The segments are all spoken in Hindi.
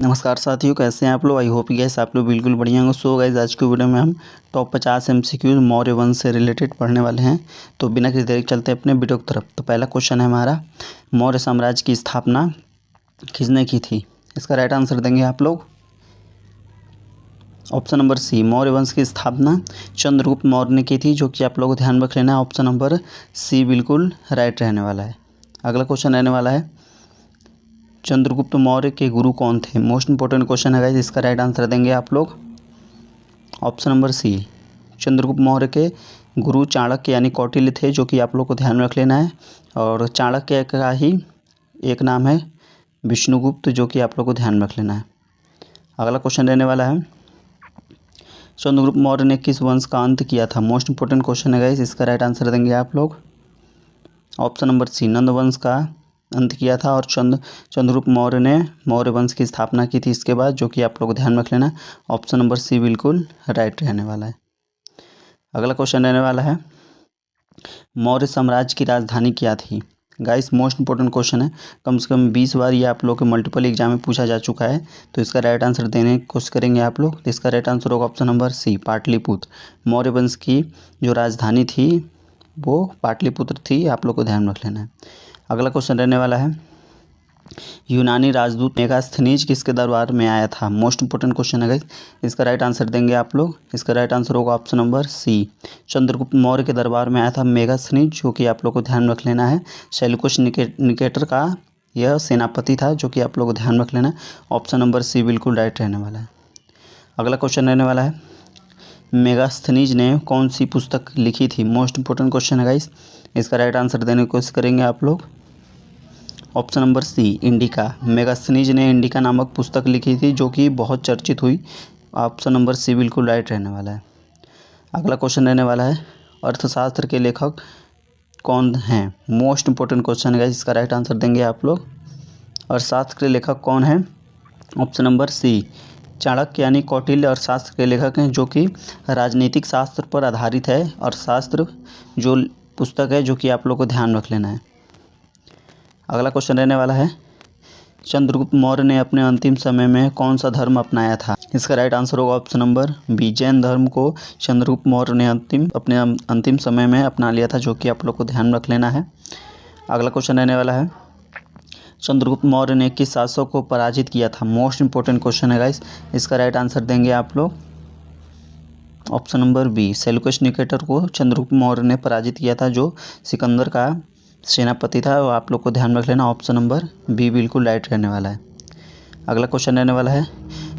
नमस्कार साथियों, कैसे हैं आप लोग। आई होप गैस आप लोग बिल्कुल बढ़िया होंगे। सो गाइस, आज की वीडियो में हम टॉप 50 एमसीक्यूज मौर्य वंश से रिलेटेड पढ़ने वाले हैं। तो बिना किसी देरी चलते हैं अपने वीडियो की तरफ। तो पहला क्वेश्चन है हमारा, मौर्य साम्राज्य की स्थापना किसने की थी। इसका राइट आंसर देंगे आप लोग ऑप्शन नंबर सी, मौर्य वंश की स्थापना चंद्रगुप्त मौर्य ने की थी, जो कि आप लोग को ध्यान रख लेना है। ऑप्शन नंबर सी बिल्कुल राइट रहने वाला है। अगला क्वेश्चन रहने वाला है, चंद्रगुप्त मौर्य के गुरु कौन थे। मोस्ट इंपॉर्टेंट क्वेश्चन है गाइस, इसका राइट आंसर देंगे आप लोग option number C, Chandragupta Maurya के गुरु चाणक्य यानी कौटिल्य थे, जो कि आप लोग को ध्यान में रख लेना है। और चाणक्य का ही एक नाम है विष्णुगुप्त, जो कि आप लोग को ध्यान में रख लेना है। अगला क्वेश्चन रहने वाला है, चंद्रगुप्त मौर्य ने किस वंश का अंत किया था। मोस्ट इंपॉर्टेंट क्वेश्चन है गाइस, इसका राइट आंसर देंगे आप लोग ऑप्शन नंबर सी, नंद वंश का अंत किया था। और चंद्रगुप्त मौर्य ने मौर्य वंश की स्थापना की थी इसके बाद, जो कि आप लोग को ध्यान रख लेना। ऑप्शन नंबर सी बिल्कुल राइट रहने वाला है। अगला क्वेश्चन रहने वाला है, मौर्य साम्राज्य की राजधानी क्या थी। गाइस मोस्ट इंपॉर्टेंट क्वेश्चन है, कम से कम 20 बार ये आप लोग के मल्टीपल एग्जाम में पूछा जा चुका है। तो इसका राइट आंसर देने की कोशिश करेंगे आप लोग। तो इसका राइट आंसर होगा option number C, Pataliputra. Maurya वंश की जो राजधानी थी वो पाटलिपुत्र थी, आप लोग को ध्यान रख लेना है। अगला क्वेश्चन रहने वाला है, यूनानी राजदूत मेगास्थनीज किसके दरबार में आया था। मोस्ट इंपोर्टेंट क्वेश्चन है गाइस, इसका राइट आंसर देंगे आप लोग। इसका राइट आंसर होगा option number C, Chandragupta Maurya के दरबार में आया था मेगास्थनीज, जो कि आप लोग को ध्यान रख लेना है। सेल्यूकस निकेटर का यह सेनापति था, जो कि आप लोग को ध्यान रख लेना है। ऑप्शन नंबर सी बिल्कुल राइट रहने वाला है। अगला क्वेश्चन रहने वाला है, मेगास्थनीज ने कौन सी पुस्तक लिखी थी। मोस्ट इंपोर्टेंट क्वेश्चन है गाइस, इसका राइट आंसर देने की कोशिश करेंगे आप लोग। Option number C, Indica. Megasthenes ने इंडिका नामक पुस्तक लिखी थी, जो कि बहुत चर्चित हुई। ऑप्शन नंबर सी बिल्कुल राइट रहने वाला है। अगला क्वेश्चन रहने वाला है, अर्थशास्त्र के लेखक कौन हैं। मोस्ट इंपोर्टेंट क्वेश्चन है, इसका राइट आंसर देंगे आप लोग। अर्थशास्त्र के लेखक कौन हैं, ऑप्शन नंबर सी, चाणक्य यानी कौटिल्य अर्थशास्त्र के लेखक हैं, जो कि राजनीतिक शास्त्र पर आधारित है। अर्थशास्त्र जो पुस्तक है, जो कि आप लोग को ध्यान रख लेना है। अगला क्वेश्चन रहने वाला है, चंद्रगुप्त मौर्य ने अपने अंतिम समय में कौन सा धर्म अपनाया था। इसका राइट आंसर होगा ऑप्शन नंबर बी, जैन धर्म को चंद्रगुप्त मौर्य ने अपने अंतिम समय में अपना लिया था, जो कि आप लोग को ध्यान रख लेना है। अगला क्वेश्चन रहने वाला है, चंद्रगुप्त मौर्य ने किस शासक को पराजित किया था। मोस्ट इंपोर्टेंट क्वेश्चन है गाइस, इसका राइट आंसर देंगे आप लोग option number B, Seleucus Nicator को चंद्रगुप्त मौर्य ने पराजित किया था, जो सिकंदर का सेनापति था। और आप लोग को ध्यान रख लेना, ऑप्शन नंबर बी बिल्कुल राइट रहने वाला है। अगला क्वेश्चन रहने वाला है,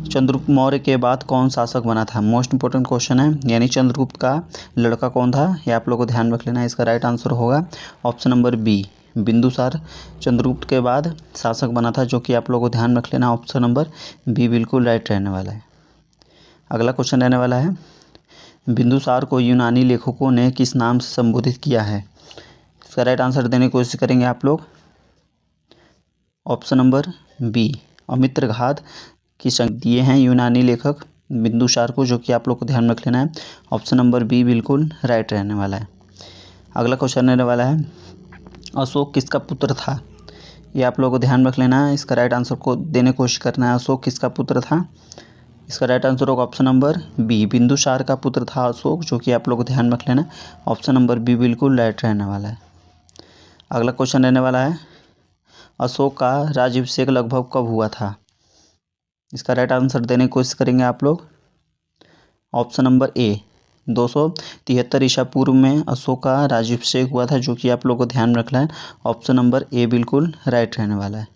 चंद्रगुप्त मौर्य के बाद कौन शासक बना था। मोस्ट इंपोर्टेंट क्वेश्चन है, यानी चंद्रगुप्त का लड़का कौन था, ये आप लोग को ध्यान रख लेना है। इसका राइट आंसर होगा option number B, Bindusara Chandragupta के बाद शासक बना था, जो कि आप लोग को ध्यान रख लेना। ऑप्शन नंबर बी बिल्कुल राइट रहने वाला है। अगला क्वेश्चन रहने वाला है, बिंदुसार को यूनानी लेखकों ने किस नाम से संबोधित किया है। इसका राइट आंसर देने की कोशिश करेंगे आप लोग। ऑप्शन नंबर बी, अमित्रघात की संज्ञा दिए हैं यूनानी लेखक बिंदुसार को, जो कि आप लोग को ध्यान रख लेना है। ऑप्शन नंबर बी बिल्कुल राइट रहने वाला है। अगला क्वेश्चन रहने वाला है, अशोक किसका पुत्र था। ये आप लोग को ध्यान रख लेना है। इसका राइट आंसर को देने की कोशिश करना है, अशोक किसका पुत्र था। इसका राइट आंसर होगा ऑप्शन नंबर बी, बिंदुसार का पुत्र था अशोक, जो कि आप लोग को ध्यान रख लेना। ऑप्शन नंबर बी बिल्कुल राइट रहने वाला है। अगला क्वेश्चन रहने वाला है, अशोक का राज्याभिषेक लगभग कब हुआ था। इसका राइट आंसर देने की कोशिश करेंगे आप लोग। ऑप्शन नंबर ए, 273 ईसा पूर्व में अशोक का राज्याभिषेक हुआ था, जो कि आप लोग को ध्यान रखना है। ऑप्शन नंबर ए बिल्कुल राइट रहने वाला है।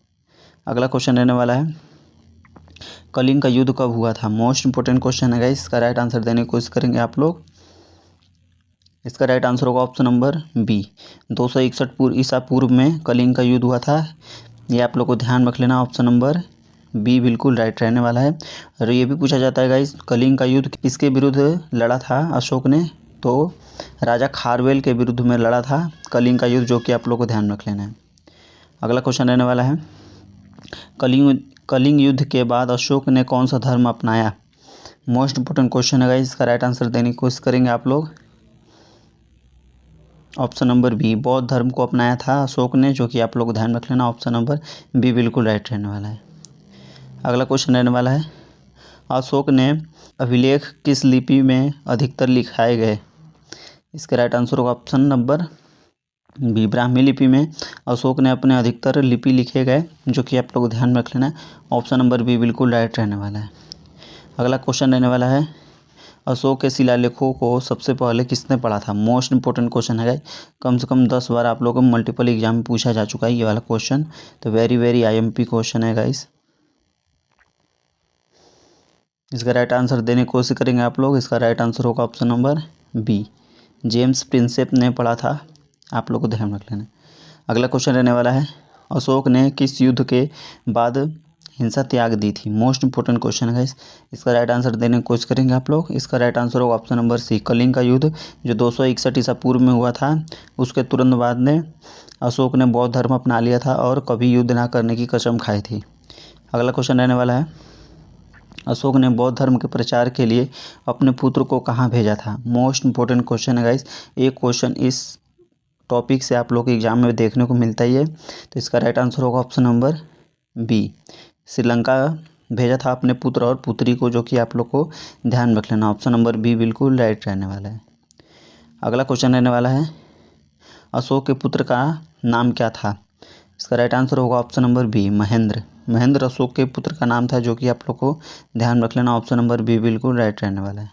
अगला क्वेश्चन रहने वाला है, कलिंग का युद्ध कब हुआ था। मोस्ट इंपोर्टेंट क्वेश्चन है गाइस, इसका राइट आंसर देने की कोशिश करेंगे आप लोग। इसका राइट आंसर होगा ऑप्शन नंबर बी, 261 ईसा पूर्व में कलिंग का युद्ध हुआ था। ये आप लोग को ध्यान रख लेना, ऑप्शन नंबर बी बिल्कुल राइट रहने वाला है। और ये भी पूछा जाता है गाइस, कलिंग का युद्ध किसके विरुद्ध लड़ा था अशोक ने, तो राजा खारवेल के विरुद्ध में लड़ा था कलिंग का युद्ध, जो कि आप लोग को ध्यान रख लेना है। अगला क्वेश्चन रहने वाला है, कलिंग युद्ध के बाद अशोक ने कौन सा धर्म अपनाया। मोस्ट इंपोर्टेंट क्वेश्चन है गाइस, इसका राइट आंसर देने की कोशिश करेंगे आप लोग। ऑप्शन नंबर बी, बौद्ध धर्म को अपनाया था अशोक ने, जो कि आप लोग ध्यान रख लेना। ऑप्शन नंबर बी बिल्कुल राइट रहने वाला है। अगला क्वेश्चन रहने वाला है, अशोक ने अभिलेख किस लिपि में अधिकतर लिखाए गए? इसका राइट आंसर होगा ऑप्शन नंबर बी, ब्राह्मी लिपि में अशोक ने अपने अधिकतर लिपि लिखे गए, जो कि आप लोग ध्यान में रख लेना है। ऑप्शन नंबर बी बिल्कुल राइट रहने वाला है। अगला क्वेश्चन रहने वाला है, अशोक के शिलालेखों को सबसे पहले किसने पढ़ा था? मोस्ट इंपॉर्टेंट क्वेश्चन है, कम से कम 10 बार आप लोगों को मल्टीपल एग्जाम में पूछा जा चुका है ये वाला क्वेश्चन, तो वेरी IMP क्वेश्चन है गाइस। इसका राइट आंसर देने की कोशिश करेंगे आप लोग। इसका राइट आंसर होगा option number B, James Prinsep ने पढ़ा था, आप लोग को ध्यान रख लेना। अगला क्वेश्चन रहने वाला है, अशोक ने किस युद्ध के बाद हिंसा त्याग दी थी? मोस्ट इंपॉर्टेंट क्वेश्चन है गाइस। इसका राइट आंसर देने की कोशिश करेंगे आप लोग। इसका राइट आंसर होगा ऑप्शन नंबर सी, कलिंग का युद्ध जो 261 ईसा पूर्व में हुआ था। उसके तुरंत बाद में अशोक ने बौद्ध धर्म अपना लिया था और कभी युद्ध ना करने की कसम खाई थी। अगला क्वेश्चन रहने वाला है, अशोक ने बौद्ध धर्म के प्रचार के लिए अपने पुत्र को कहाँ भेजा था? मोस्ट इंपॉर्टेंट क्वेश्चन है गाइस। एक क्वेश्चन इस टॉपिक से आप लोग के एग्जाम में देखने को मिलता ही है, तो इसका राइट आंसर होगा ऑप्शन नंबर बी, श्रीलंका भेजा था अपने पुत्र और पुत्री को, जो कि आप लोग को ध्यान रख लेना। ऑप्शन नंबर बी बिल्कुल राइट रहने वाला है। अगला क्वेश्चन रहने वाला है, अशोक के पुत्र का नाम क्या था? इसका राइट आंसर होगा option number B, Mahendra. Mahendra Ashoka के पुत्र का नाम था, जो कि आप लोग को ध्यान रख लेना। ऑप्शन नंबर बी बिल्कुल राइट रहने वाला है।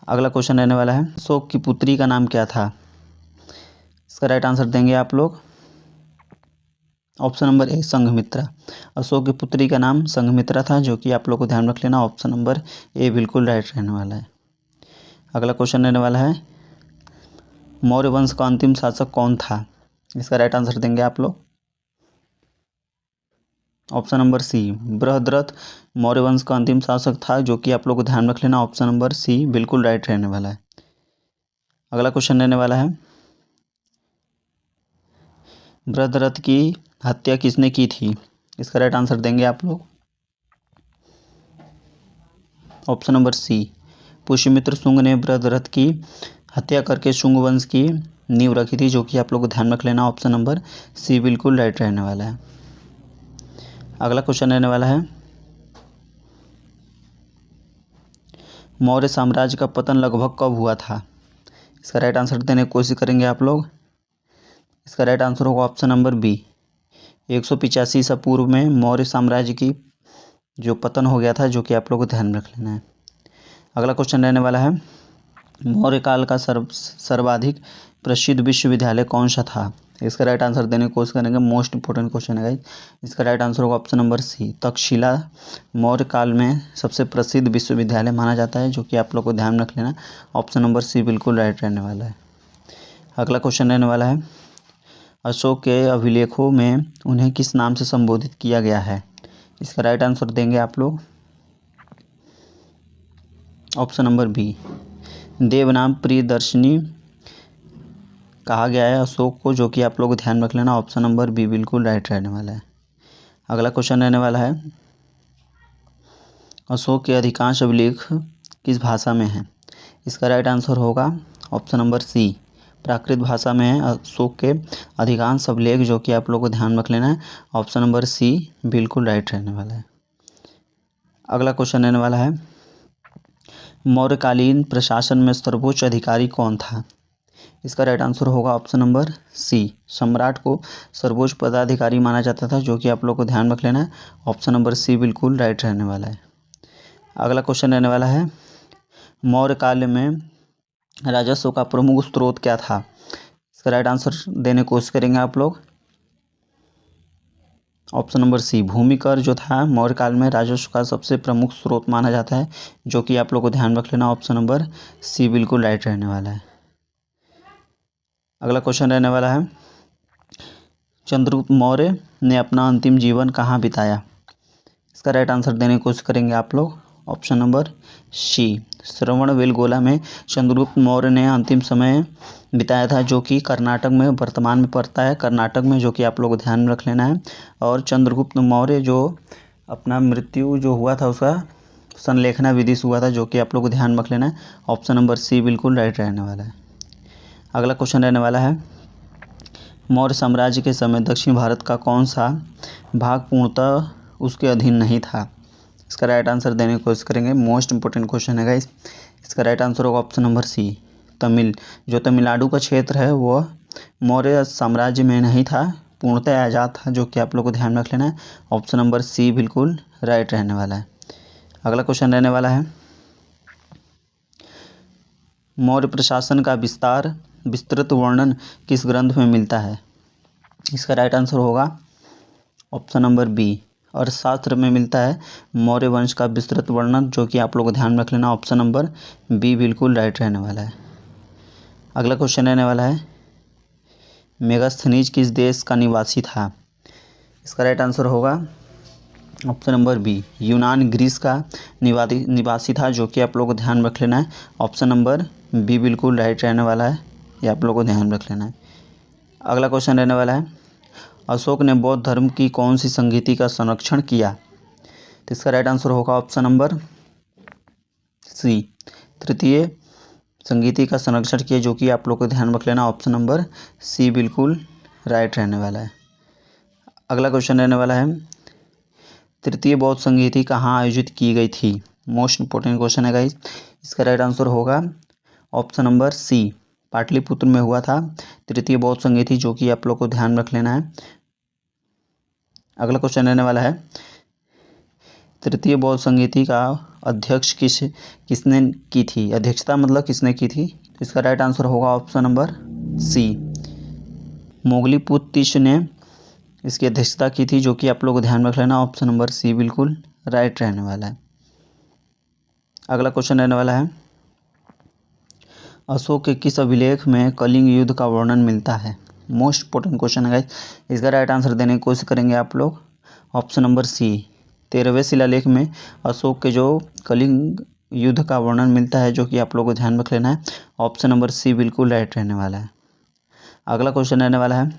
अगला क्वेश्चन रहने वाला है, अशोक की पुत्री का नाम क्या था? इसका राइट आंसर देंगे आप लोग। Option number A, Sanghamitra. Ashok की पुत्री का नाम संघमित्रा था, जो कि आप लोग को ध्यान रख लेना। ऑप्शन नंबर ए बिल्कुल राइट रहने वाला है। अगला क्वेश्चन रहने वाला है, मौर्य वंश का अंतिम शासक कौन था? इसका राइट आंसर देंगे आप लोग। Option number C, Brihadratha Maurya वंश का अंतिम शासक था, जो कि आप लोग को ध्यान रख लेना। ऑप्शन नंबर सी बिल्कुल राइट रहने वाला है। अगला क्वेश्चन रहने वाला है, बृहद्रथ की हत्या किसने की थी? इसका राइट आंसर देंगे आप लोग। Option number C, Pushyamitra Shunga ने बृहद्रथ की हत्या करके शुंग वंश की नींव रखी थी, जो कि आप लोग को ध्यान रख लेना। ऑप्शन नंबर सी बिल्कुल राइट रहने वाला है। अगला क्वेश्चन रहने वाला है, मौर्य साम्राज्य का पतन लगभग कब हुआ था? इसका राइट आंसर देने की कोशिश करेंगे आप लोग। इसका राइट आंसर होगा ऑप्शन नंबर बी, 185 ईसा पूर्व में मौर्य साम्राज्य की जो पतन हो गया था, जो कि आप लोग को ध्यान रख लेना है। अगला क्वेश्चन रहने वाला है, मौर्य काल का सर्वाधिक प्रसिद्ध विश्वविद्यालय कौन सा था? इसका राइट आंसर देने की कोशिश करेंगे। मोस्ट इंपॉर्टेंट क्वेश्चन है गाइस। इसका राइट आंसर होगा option number C, Takshashila Maurya काल में सबसे प्रसिद्ध विश्वविद्यालय माना जाता है, जो कि आप लोग को ध्यान रख लेना। ऑप्शन नंबर सी बिल्कुल राइट रहने वाला है। अगला क्वेश्चन रहने वाला है, अशोक के अभिलेखों में उन्हें किस नाम से संबोधित किया गया है? इसका राइट आंसर देंगे आप लोग। ऑप्शन नंबर बी, देवनाम प्रियदर्शनी कहा गया है अशोक को, जो कि आप लोग ध्यान रख लेना। ऑप्शन नंबर बी बिल्कुल राइट रहने वाला है। अगला क्वेश्चन रहने वाला है, अशोक के अधिकांश अभिलेख किस भाषा में हैं? इसका राइट आंसर होगा ऑप्शन नंबर सी, प्राकृत भाषा में है अशोक के अधिकांश अभिलेख, जो कि आप लोग को ध्यान रख लेना है। ऑप्शन नंबर सी बिल्कुल राइट रहने वाला है। अगला क्वेश्चन रहने वाला है, मौर्यकालीन प्रशासन में सर्वोच्च अधिकारी कौन था? इसका राइट आंसर होगा ऑप्शन नंबर सी, सम्राट को सर्वोच्च पदाधिकारी माना जाता था, जो कि आप लोग को ध्यान रख लेना है। ऑप्शन नंबर सी बिल्कुल राइट रहने वाला है। अगला क्वेश्चन रहने वाला है, मौर्य काल में राजस्व का प्रमुख स्रोत क्या था? इसका राइट आंसर देने की कोशिश करेंगे आप लोग। ऑप्शन नंबर सी, भूमि कर जो था मौर्य काल में राजस्व का सबसे प्रमुख स्रोत माना जाता है, जो कि आप लोग को ध्यान रख लेना। ऑप्शन नंबर सी बिल्कुल राइट रहने वाला है। अगला क्वेश्चन रहने वाला है, चंद्रगुप्त मौर्य ने अपना अंतिम जीवन कहाँ बिताया? इसका राइट आंसर देने की कोशिश करेंगे आप लोग। ऑप्शन नंबर सी, श्रवणबेलगोला में चंद्रगुप्त मौर्य ने अंतिम समय बिताया था, जो कि कर्नाटक में वर्तमान में पड़ता है, कर्नाटक में, जो कि आप लोग को ध्यान रख लेना है। और चंद्रगुप्त मौर्य जो अपना मृत्यु जो हुआ था उसका संलेखना विधि से हुआ था, जो कि आप लोग को ध्यान रख लेना है। ऑप्शन नंबर सी बिल्कुल राइट रहने वाला है। अगला क्वेश्चन रहने वाला है, मौर्य साम्राज्य के समय दक्षिण भारत का कौन सा भाग पूर्णतः उसके अधीन नहीं था? इसका राइट आंसर देने की कोशिश करेंगे। मोस्ट इंपॉर्टेंट क्वेश्चन है गाइस। इसका राइट आंसर होगा ऑप्शन नंबर सी, तमिल। जो तमिलनाडु का क्षेत्र है वह मौर्य साम्राज्य में नहीं था, पूर्णतः आज़ाद था, जो कि आप लोग को ध्यान में रख लेना है। ऑप्शन नंबर सी बिल्कुल राइट रहने वाला है। अगला क्वेश्चन रहने वाला है, मौर्य प्रशासन का विस्तृत वर्णन किस ग्रंथ में मिलता है? इसका राइट आंसर होगा ऑप्शन नंबर बी, अर्थशास्त्र में मिलता है मौर्य वंश का विस्तृत वर्णन, जो कि आप लोग को ध्यान में रख लेना। ऑप्शन नंबर बी बिल्कुल राइट रहने वाला है। अगला क्वेश्चन रहने वाला है, मेगास्थनीज किस देश का निवासी था? इसका राइट आंसर होगा ऑप्शन नंबर बी, यूनान ग्रीस का निवासी था, जो कि आप लोग को ध्यान रख लेना है। ऑप्शन नंबर बी बिल्कुल राइट रहने वाला है, ये आप लोग को ध्यान रख लेना है। अगला क्वेश्चन रहने वाला है, अशोक ने बौद्ध धर्म की कौन सी संगीति का संरक्षण किया? तो इसका राइट आंसर होगा ऑप्शन नंबर सी, तृतीय संगीति का संरक्षण किया, जो कि आप लोग को ध्यान रख लेना। ऑप्शन नंबर सी बिल्कुल राइट रहने वाला है। अगला क्वेश्चन रहने वाला है, तृतीय बौद्ध संगीति कहाँ आयोजित की गई थी? मोस्ट इंपॉर्टेंट क्वेश्चन है गाइस। इसका राइट आंसर होगा ऑप्शन नंबर सी, पाटलिपुत्र में हुआ था तृतीय बौद्ध संगीति, जो कि आप लोग को ध्यान रख लेना है। अगला क्वेश्चन रहने वाला है, तृतीय बौद्ध संगीति का अध्यक्ष किसने की थी? अध्यक्षता मतलब किसने की थी? तो इसका राइट आंसर होगा ऑप्शन नंबर सी, मोगलीपुत्तिश ने इसकी अध्यक्षता की थी, जो कि आप लोग को ध्यान रख लेना। ऑप्शन नंबर सी बिल्कुल राइट रहने वाला है। अगला क्वेश्चन रहने वाला है, अशोक के किस अभिलेख में कलिंग युद्ध का वर्णन मिलता है? मोस्ट इंपॉर्टेंट क्वेश्चन है गाइस। इसका राइट आंसर देने की कोशिश करेंगे आप लोग। ऑप्शन नंबर सी, 13वें शिलालेख में अशोक के जो कलिंग युद्ध का वर्णन मिलता है, जो कि आप लोग को ध्यान रख लेना है। ऑप्शन नंबर सी बिल्कुल राइट रहने वाला है। अगला क्वेश्चन रहने वाला है,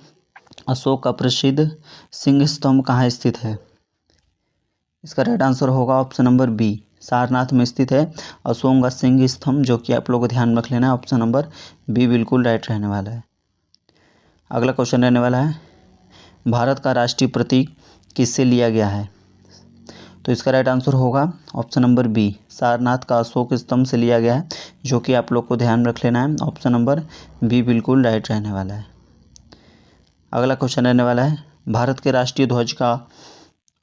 अशोक का प्रसिद्ध सिंह स्तंभ कहाँ स्थित है? इसका राइट आंसर होगा ऑप्शन नंबर बी, सारनाथ में स्थित है अशोक का सिंह स्तंभ, जो कि आप लोग को ध्यान रख लेना है। ऑप्शन नंबर बी बिल्कुल राइट रहने वाला है। अगला क्वेश्चन रहने वाला है, भारत का राष्ट्रीय प्रतीक किससे लिया गया है? तो इसका राइट आंसर होगा ऑप्शन नंबर बी, सारनाथ का अशोक स्तंभ से लिया गया है, जो कि आप लोग को ध्यान रख लेना है। ऑप्शन नंबर बी बिल्कुल राइट रहने वाला है। अगला क्वेश्चन रहने वाला है, भारत के राष्ट्रीय ध्वज का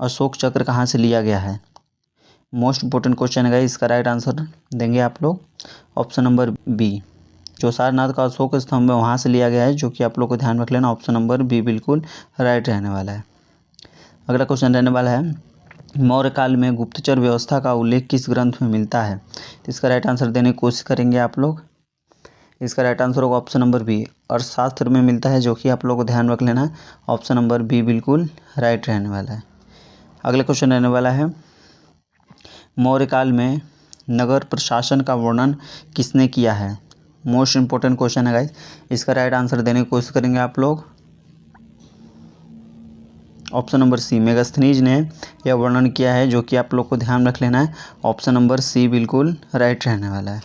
अशोक चक्र कहाँ से लिया गया है? मोस्ट इंपॉर्टेंट क्वेश्चन है, इसका राइट आंसर देंगे आप लोग। ऑप्शन नंबर बी, जो सारनाथ का अशोक स्तंभ है वहाँ से लिया गया है, जो कि आप लोग को ध्यान रख लेना। ऑप्शन नंबर बी बिल्कुल राइट रहने वाला है। अगला क्वेश्चन रहने वाला है, मौर्य काल में गुप्तचर व्यवस्था का उल्लेख किस ग्रंथ में मिलता है? तो इसका राइट आंसर देने की कोशिश करेंगे आप लोग। इसका राइट आंसर होगा ऑप्शन नंबर बी, अर्थशास्त्र में मिलता है, जो कि आप लोग को ध्यान रख लेना है। ऑप्शन नंबर बी बिल्कुल राइट रहने वाला है। अगला क्वेश्चन रहने वाला है, मौर्य काल में नगर प्रशासन का वर्णन किसने किया है? मोस्ट इंपॉर्टेंट क्वेश्चन है गाइस। इसका राइट आंसर देने की कोशिश करेंगे आप लोग। ऑप्शन नंबर सी, मेगास्थनीज ने यह वर्णन किया है, जो कि आप लोग को ध्यान रख लेना है। ऑप्शन नंबर सी बिल्कुल राइट रहने वाला है।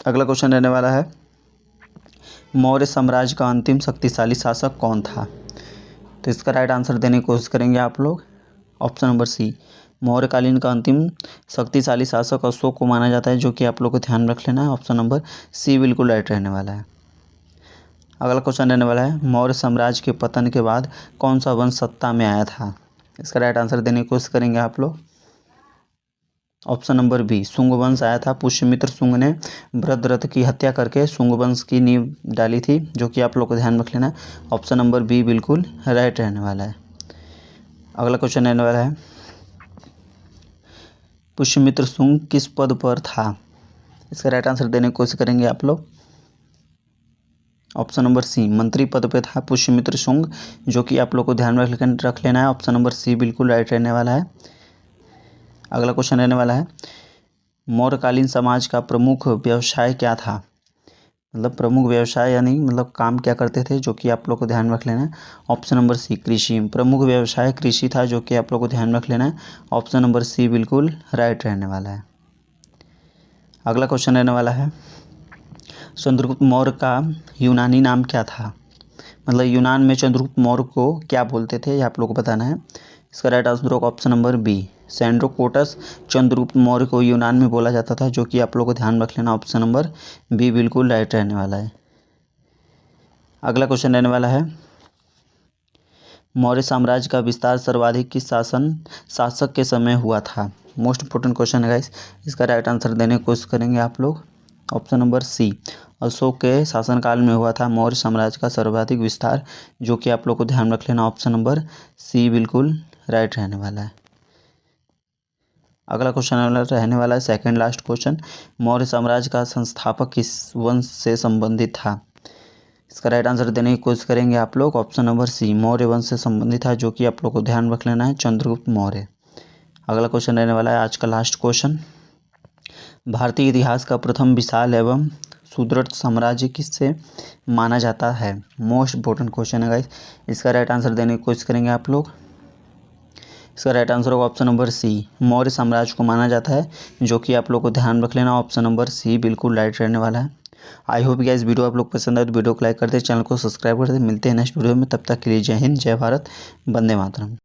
अगला क्वेश्चन रहने वाला है, मौर्य साम्राज्य का अंतिम शक्तिशाली शासक कौन था? तो इसका राइट आंसर देने की कोशिश करेंगे आप लोग। ऑप्शन नंबर सी, मौर्यकालीन का अंतिम शक्तिशाली शासक अशोक को माना जाता है, जो कि आप लोग को ध्यान रख लेना है। ऑप्शन नंबर सी बिल्कुल राइट रहने वाला है। अगला क्वेश्चन रहने वाला है, मौर्य साम्राज्य के पतन के बाद कौन सा वंश सत्ता में आया था? इसका राइट आंसर देने की कोशिश करेंगे आप लोग। ऑप्शन नंबर बी, शुंग वंश आया था। पुष्यमित्र शुंग ने भद्ररथ की हत्या करके शुंग वंश की नींव डाली थी, जो कि आप लोग को ध्यान रख लेना है। ऑप्शन नंबर बी बिल्कुल राइट रहने वाला है। अगला क्वेश्चन रहने वाला है, पुष्यमित्र शुंग किस पद पर था? इसका राइट आंसर देने की कोशिश करेंगे आप लोग। ऑप्शन नंबर सी, मंत्री पद पे था पुष्यमित्र शुंग, जो कि आप लोग को ध्यान रख लेना है। ऑप्शन नंबर सी बिल्कुल राइट रहने वाला है। अगला क्वेश्चन रहने वाला है, मौर्यकालीन समाज का प्रमुख व्यवसाय क्या था? मतलब प्रमुख व्यवसाय यानी मतलब काम क्या करते थे, जो कि आप लोग को ध्यान रख लेना है। ऑप्शन नंबर सी, कृषि। प्रमुख व्यवसाय कृषि था, जो कि आप लोग को ध्यान रख लेना है। ऑप्शन नंबर सी बिल्कुल राइट रहने वाला है। अगला क्वेश्चन रहने वाला है, चंद्रगुप्त मौर्य का यूनानी नाम क्या था? मतलब यूनान में चंद्रगुप्त मौर्य को क्या बोलते थे, ये आप लोग को बताना है। इसका राइट आंसर होगा option number B, Sandrocottus Chandragupta Maurya को यूनान में बोला जाता था, जो कि आप लोगों को ध्यान रख लेना। ऑप्शन नंबर बी बिल्कुल राइट रहने वाला है। अगला क्वेश्चन रहने वाला है, मौर्य साम्राज्य का विस्तार सर्वाधिक किस शासक के समय हुआ था? मोस्ट इंपोर्टेंट क्वेश्चन है गाइस। इसका राइट आंसर देने की कोशिश करेंगे आप लोग। ऑप्शन नंबर सी, अशोक के शासनकाल में हुआ था मौर्य साम्राज्य का सर्वाधिक विस्तार, जो कि आप लोग को ध्यान रख लेना। ऑप्शन नंबर सी बिल्कुल राइट रहने वाला है। अगला क्वेश्चन रहने वाला है सेकंड लास्ट क्वेश्चन, मौर्य साम्राज्य का संस्थापक किस वंश से संबंधित था? इसका राइट आंसर देने की कोशिश करेंगे आप लोग। ऑप्शन नंबर सी, मौर्य वंश से संबंधित था, जो कि आप लोग को ध्यान रख लेना है, चंद्रगुप्त मौर्य। अगला क्वेश्चन रहने वाला है आज का लास्ट क्वेश्चन, भारतीय इतिहास का प्रथम विशाल एवं सुदृढ़ साम्राज्य किससे माना जाता है? मोस्ट इंपोर्टेंट क्वेश्चन है गाइस। इसका राइट आंसर देने की कोशिश करेंगे आप लोग। इसका राइट आंसर होगा ऑप्शन नंबर सी, मौर्य साम्राज्य को माना जाता है, जो कि आप लोग को ध्यान रख लेना। ऑप्शन नंबर सी बिल्कुल राइट रहने वाला है। आई होप गाइस वीडियो आप लोग पसंद आए तो वीडियो को लाइक कर दे, चैनल को सब्सक्राइब कर दे। मिलते हैं नेक्स्ट वीडियो में, तब तक के लिए जय हिंद, जय भारत, वंदे मातरम।